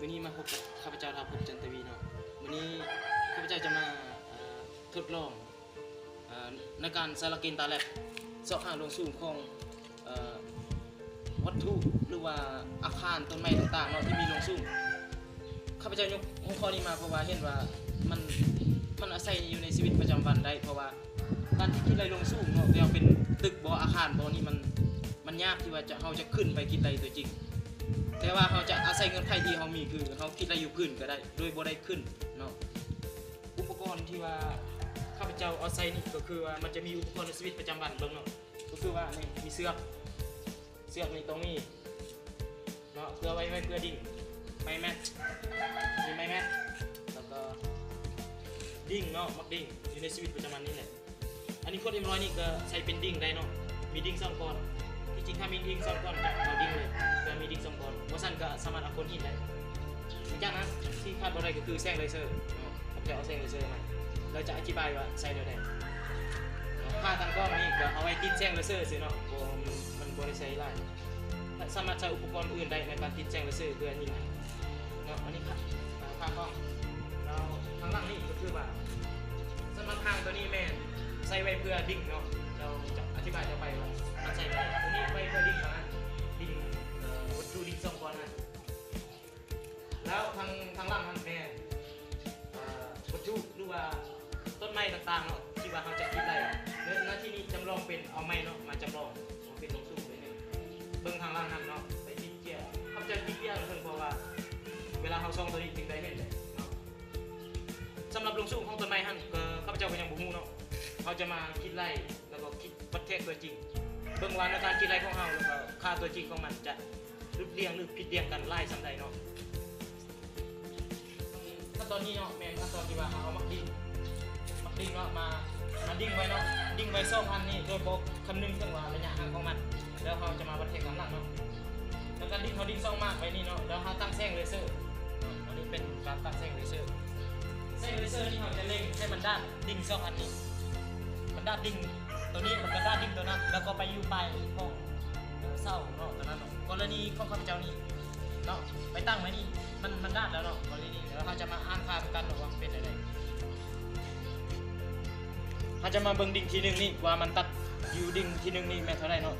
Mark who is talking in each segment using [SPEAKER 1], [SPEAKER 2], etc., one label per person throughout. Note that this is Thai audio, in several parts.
[SPEAKER 1] วันนี้มาพบกับข้าพเจ้าทาภพจันทวีเนาะวันนี้ข้าพเจ้าจะมาทดลองในการสารกินตาแลบเสาะหาลงสูงของวัตถุหรือว่าอาคารต้นไม้ต่างๆเนาะที่มีลงสูงข้าพเจ้ายกหัวข้อนี้มาเพราะว่าเห็นว่ามันอาศัยอยู่ในชีวิตประจำวันได้เพราะว่าการที่คิดอะไรลงสูงเนาะเราเป็นตึกบ่อาคารบ่นี่มันยากที่ว่าเราจะขึ้นไปคิดอะไรตัวจริงแต่ว่าเขาจะอาศัยเงินไขที่เขามีคือเขาคิดอะไรอยู่พื้นก็ได้โดยบ่ได้ขึ้นเนาะอุปกรณ์ที่ว่าข้าพเจ้าเอาใส่นี่ก็คือว่ามันจะมีอุปกรณ์ในชีวิตประจำวันเบิ่งเนาะก็คือว่านี่มีเสือกนี่ตรงนี้เนาะเพื่อไว้เพื่อดิ่งไม้แมทมีไม้แมทแล้วก็ดิ่งเนาะมักดิ่งอยู่ในชีวิตประจำวันนี่แหละอันนี้โคตรเอ็มร้อยนี่ก็ใช้เป็นดิ่งได้เนาะมีดิ่ง2ก้อนจริงๆถ้ามีดิ่ง2ก้อนจะเอาดิ่งเลยแต่มีดิ่ง2ก้อนว่าสั้นก็สามารถเอาคนหินได้จากนั้นที่คาดบ่ได้ก็คือแสงเลเซอร์ผมจะเอาแสงเลเซอร์มาเราจะอธิบายว่าใส่เดี๋ยวใดผ้าทางกล้องนี่ก็เอาไว้ติดแสงเลเซอร์สิเนาะมันบ่ได้ใช้หลายสามารถใช้อุปกรณ์อื่นได้ในการติดแสงเลเซอร์เพื่อยิงเนาะอันนี้ครับผ้ากล้องเราทางล่างนี่ก็คือว่าสำหรับทางตัวนี้แม่ใส่ไว้เพื่อดิ่งเนาะเราจะอธิบายต่อไปว่ามันใส่ไว้ตัวนี้ไว้เพื่อดิ่งนะดิ่งวัตถุดิ่ง2ก้อนนะแล้วทางล่างมันแม่วัตถุหรือว่าต้นไม้ต่างๆเนาะที่ว่าเขาจะคิดอะไรแล้วหน้าที่นี้จำลองเป็นเอาไม้เนาะมาจำลองเป็นลงสู้ไปเนี่ยเบื้องทางล่างนั่นเนาะไปติดเกียร์เขาจะติดเกียร์เพิ่งเพราะว่าเวลาเขาซ่องตัวนี้ถึงได้เห็นเลยเนาะสำหรับลงสู้ของต้นไม้หั่นก็ข้าพเจ้าก็ยังบ่ฮู้เนาะเขาจะมาคิดไล่แล้วก็คิดวัดแทกตัวจริงเบื้องวันในการคิดไล่ของเขาแล้วก็ค่าตัวจริงของมันจะรึเรียงหรือผิดเรียงกันไล่ซ้ำใดเนาะขั้นตอนนี้เนาะแม่ขั้นตอนที่ว่าเอามักดิ่งเนาะมาดิ่งไว้เนาะดิ่งไว้2อันนี้โดยบอกคำนึงถึงว่าระยะห่างของมันแล้วเขาจะมาวัดเทคกันหลังเนาะแล้วก็ดิ่งเขาดิ่ง2มากไว้นี่เนาะแล้วเขาตั้งแสงเลเซอร์อันนี้เป็นการตั้งแสงเลเซอร์นี่เขาจะเล็งให้มันด้านดิ่ง2อันนี้มันด้านดิ่งตัวนี้มันก็ด้านดิ่งตัวนั้นแล้วก็ไปอยู่ปลายของเสาเนาะตัวนั้นเนาะกรณีของข้าพเจ้านี่เนาะไปตั้งไว้นี่มันด้านแล้วเนาะกรณีนี้แล้วเขาจะมาอ่านค่ากันว่าเป็นอะไรเขาจะมาเบิ่งดิ่งทีนึงนี่ว่ามันตัดอยู่ดิ่งทีนึงนี่แม่เท่าไรเนาะ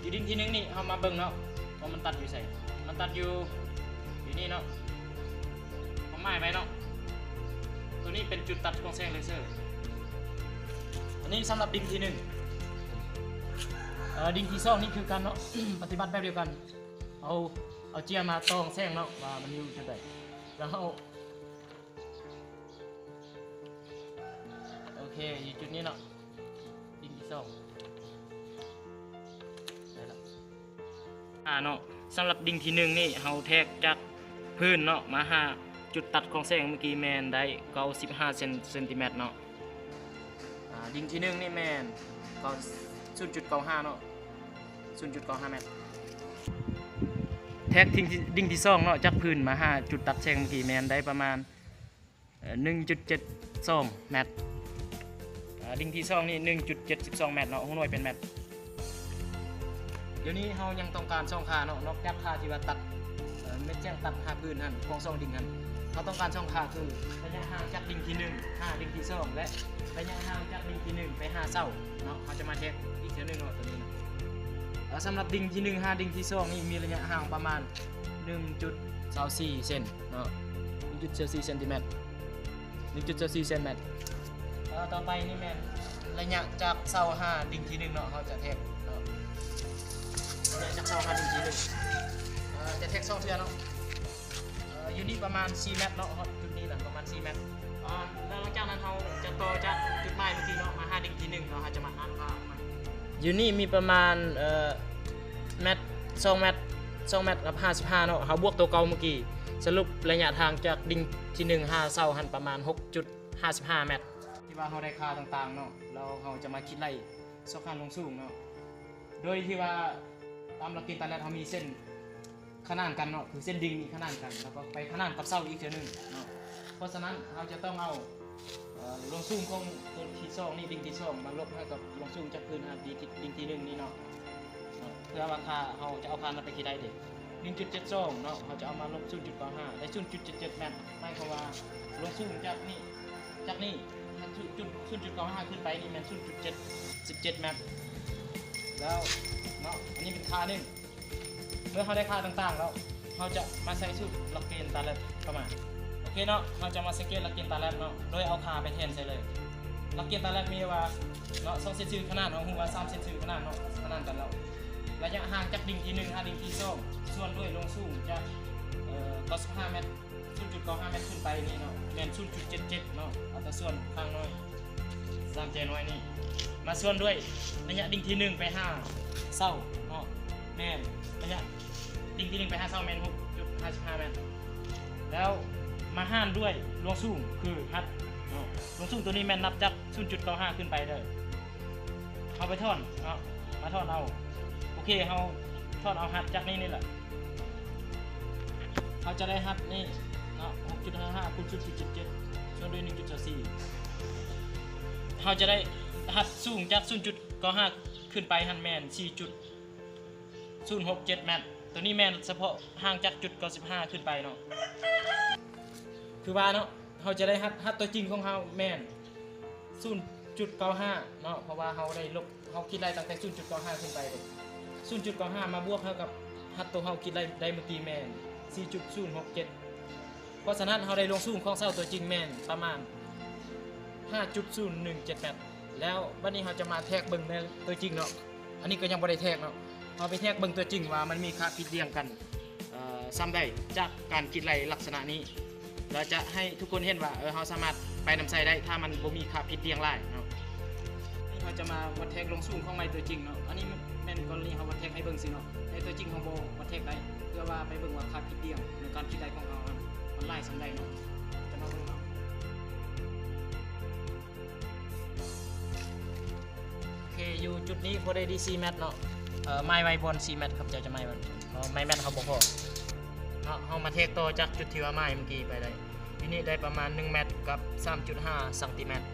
[SPEAKER 1] อยู่ดิ่งทีนึงนี่เขามาเบิ่งเนาะว่ามันตัดอยู่ใส่มันตัดอยู่นี่เนาะผมหมายไว้เนาะตัวนี้เป็นจุดตัดของแสงเลเซอร์อันนี้สำหรับดิ่งทีนึงดิ่งที่2นี่คือการเนาะ ปฏิบัติแบบเดียวกันเอาเจียมาตองแสงเนาะว่ามันอยู่จุดใดแล้วโอเคอยู่จุดนี้เนาะดิ่งที่2ได้แล้วเนาะสำหรับดิ่งที่1นี่เราแทกจากพื้นเนาะมาหาจุดตัดของแสงเมื่อกี้แมนได้95เซนติเมตรเนาะดิ่งที่1นี่แมน0.95เนาะ0.95 เมตรแทกดิ่งที่2เนาะจากพื้นมาหาจุดตัดแสงเมื่อกี้แมนได้ประมาณ1.72 เมตรดิ่งที่2นี่ 1.72 เมตรเนาะหัวหน่วยเป็นเมตรเดี๋ยวนี้เรายังต้องการ2ค่าเนาะนอกจากค่าที่ว่าตัดเม็ดแจ้งตัดหาพื้นหั่นของ2ดิ่งหั่นเราต้องการ2ค่าคือระยะห่างจากดิ่งที่1หาดิ่งที่2และระยะห่างจากดิ่งที่1ไปหาเสาเนาะเราจะมาเช็คอีกเทีนึงเนาะตัวนี้สำหรับดิ่งที่1หาดิ่งที่2นี่มีระยะห่างประมาณ 1.24 เซนเนาะ 1.24 เซนติเมตร 1.24 เซนติเมตรต่อไปนี่แม่นระยะจากเสาหาดิ่งที่1เนาะเขาจะเทคเนาะระยะจากเสาหาดิ่งที่1จะเทค2เทื่อเนาะอยู่นี่ประมาณ4 เมตรเนาะจุดนี้นะประมาณ4 เมตรแล้วหลังจากนั้นเราจะต่อจากจุดหมายเมื่อกี้เนาะมาหาดิ่งที่1เนาะเราจะมาอ่านค่ามันอยู่นี่มีประมาณเมตร2 เมตรกับ55เนาะเขาบวกตัวเก่าเมื่อกี้สรุประยะทางจากดิ่งที่1หาเสาหันประมาณ 6.55 เมตรที่ว่าเขาได้ค่าต่างๆเนาะแล้วเขาจะมาคิดไล่สกการลงสูงเนาะโดยที่ว่าตามหลักเกณฑ์ตอนแรกเขามีเส้นขนานกันเนาะคือเส้นดิ่งมีขนานกันแล้วก็ไปขนานกับเสาอีกเท่านึงเนาะเพราะฉะนั้นเราจะต้องเอาลงสูงของตัวที่2นี่ดิ่งที่2มาลบให้กับลงสูงจากพื้นหาดิ่งที่1นี่เนาะเพื่อว่าค่าเราจะเอาค่านั้นไปคิดได้เด็ก 1.72 เนาะเขาจะเอามาลบ 0.95 ได้ 0.77 แมตต์หมายความว่าลงสูงจากนี่ถ้า0.95 ขึ้นไปนี่มัน 0.17 แมตต์แล้วเนาะอันนี้เป็นค่าหนึ่งเมื่อเขาได้ค่าต่างๆแล้วเขาจะมาใส่สูตรหลักเกณฑ์ตาแลบเข้ามาโอเคเนาะเราจะมาสังเกตหลักเกณฑ์ตาแลบเนาะโดยเอาค่าไปแทนใส่เลยหลักเกณฑ์ตาแลบมีว่าเนาะ2เซนขนาดของหัว3เซนขนาดเนาะขนาดกันแล้วระยะห่างจากดิ่งที่1หาดิ่งที่2ส่วนด้วยลงสูงจาก95 เมตร 0.95 เมตรขึ้นไปนี่เนาะแม่น 0.77 เนาะเอาแต่ส่วนข้างน้อย3เจน้อยนี่มาส่วนด้วยระยะดิ่งที่1ไป5เศร้าเนาะแม่นระยะดิ่งที่1ไป5เศร้าแม่น 6.55 เมตรแล้วมาห้ามด้วยลงสูงคือฮัดเนาะลงสูงตัวนี้แม่นนับจาก 0.95 ขึ้นไปเด้อเอาไปท่อนเนาะมาท่อนเอาโอเคเฮาท่อนเอาฮัดจากนี่แหละเขาจะได้ฮัดนี่เนาะ 6.55 คูณ 0.77 ส่วนด้วย 1.24 เขาจะได้ฮัดสูงจาก 0.95 ขึ้นไปฮันแมน 4.067 เมตรตัวนี้แมนเฉพาะห่างจากจุด 95 ขึ้นไปเนาะคือว่าเนาะเขาจะได้ฮัดตัวจริงของเขาแมน 0.95 เนาะเพราะว่าเขาได้ลบเขาคิดได้ตั้งแต่ 0.95 ขึ้นไปเลย 0.95 มาบวกเท่ากับฮัดตัวเขาคิดได้เมื่อกี้แมน 4.067 เพราะฉะนั้นเขาได้ลงสูงของเสาตัวจริงแมนประมาณ 5.0178 แล้ววันนี้เขาจะมาแทกเบิ่งในตัวจริงเนาะอันนี้ก็ยังบ่ได้แทกเนาะเอาไปแทกเบิ่งตัวจริงว่ามันมีค่าผิดเรียงกันซ้ำได้จากการคิดไรลักษณะนี้เราจะให้ทุกคนเห็นว่าเขาสามารถไปนำใส่ได้ถ้ามันบ่มีค่าผิดเรียงหลายเนาะนี่เขาจะมาวัดแทกลงสูงของไม้ตัวจริงเนาะอันนี้แม่นกรณีเขาวัดแทกให้เบิ่งสิเนาะในตัวจริงของโบวัดแทกได้เพื่อว่าไปเบิ่งว่าค่าผิดเรียงในการคิดไรของเขามันหลายซ้ำได้เนาะจะมาเบิ่งเนาะโอเคอยู่จุดนี้พอได้ดี4 เมตรเนาะไม้ไวบอล4 เมตรครับจะไม้มันไม้แมตรเขาบ่พอเนาะเขามาเทคต่อจากจุดที่ว่าไม้เมื่อกี้ไปได้ทีนี้ได้ประมาณ1 เมตรกับ 3.5 เซนติเมตร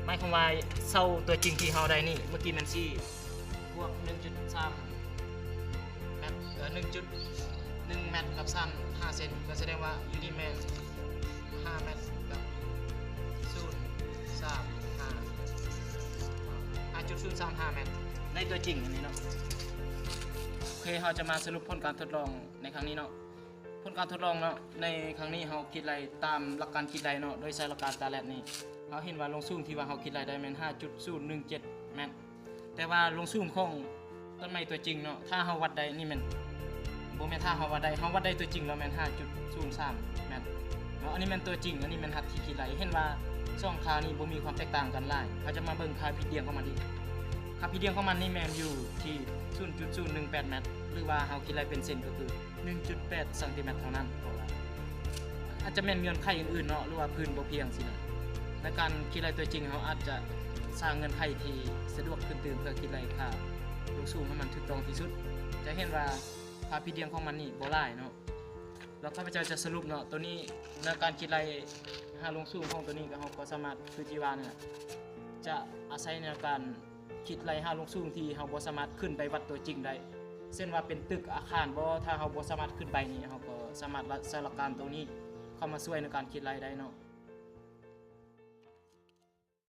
[SPEAKER 1] หมายความว่าเสาตัวจริงที่เขาได้นี่เมื่อกี้มัน4บวก 1.3 เมตร1.1 เมตรกับ5 เซนก็แสดงว่าอยู่นี่แมน5 เมตรกับ 5.035 เมตรในตัวจริงอันนี้เนาะโอเคเราจะมาสรุปผลการทดลองในครั้งนี้เนาะผลการทดลองเนาะในครั้งนี้เราคิดไรตามหลักการคิดไรเนาะโดยใช้หลักการตาแลบนี่เราเห็นว่าลงสูงที่ว่าเราคิดไรได้แม่น 5.017 เมตรแต่ว่าลงสูงของต้นไม้ตัวจริงเนาะถ้าเราวัดได้นี่แม่นบ่แม่นถ้าเราวัดได้ตัวจริงแล้วแม่น 5.03 เมตรเนาะอันนี้แม่นตัวจริงอันนี้แม่นหัดที่คิดไรเห็นว่าสองค่านี้บ่มีความแตกต่างกันหลายเราจะมาเบิ่งค่าผิดเรียงของมันดีค่าผิดเรียงของมันนี่แม่นอยู่ที่ 0.018 เมตรหรือว่าเราคิดไรเป็นเซนก็คือ 1.8 เซนติเมตรเท่านั้นเพราะว่าอาจจะแม่นเงื่อนไขอื่นๆเนาะหรือว่าพื้นบ่เพียงสินะในการคิดไรตัวจริงเราอาจจะสร้างเงื่อนไขที่สะดวกขึ้นตื่นเพื่อคิดไรค่าลงสูงให้มันถูกต้องที่สุดจะเห็นว่าค่าผิดเรียงของมันนี่บ่หลายเนาะแล้วข้าพเจ้าจะสรุปเนาะตัวนี้ในการคิดไรหาลงสูงของตัวนี้ก็เราก็สามารถคือที่ว่าเนี่ยจะอาศัยในการคิดไรหาลงสูงที่เราบ่สามารถขึ้นไปวัดตัวจริงได้เช่นว่าเป็นตึกอาคารบ่ถ้าเราบ่สามารถขึ้นไปนี่เราก็สามารถใช้หลักการตัวนี้เข้ามาช่วยในการคิดไรได้เนาะ